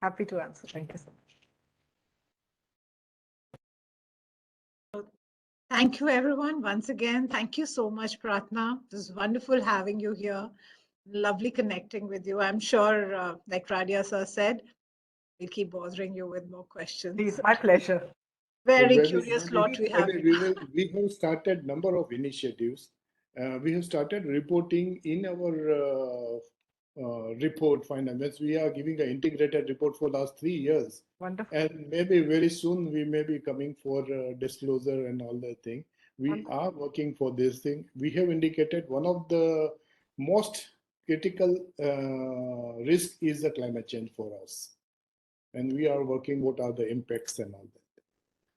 Happy to answer. Thank you so much. Thank you, everyone. Once again, thank you so much, Prarthana. It was wonderful having you here. Lovely connecting with you. I'm sure, like Radia sir said, we'll keep bothering you with more questions. Please, my pleasure. Very curious lot we have. We have started number of initiatives. We have started reporting in our report finance. We are giving an integrated report for last 3 years. Wonderful. And maybe very soon we may be coming for disclosure and all that thing. We are working for this thing. We have indicated one of the most critical risk is the climate change for us. And we are working what are the impacts and all that.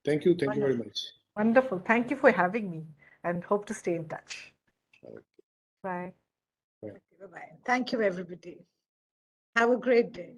Thank you. Thank you very much. Wonderful. Thank you for having me and hope to stay in touch. Okay. Bye. Bye-bye. Thank you, everybody. Have a great day.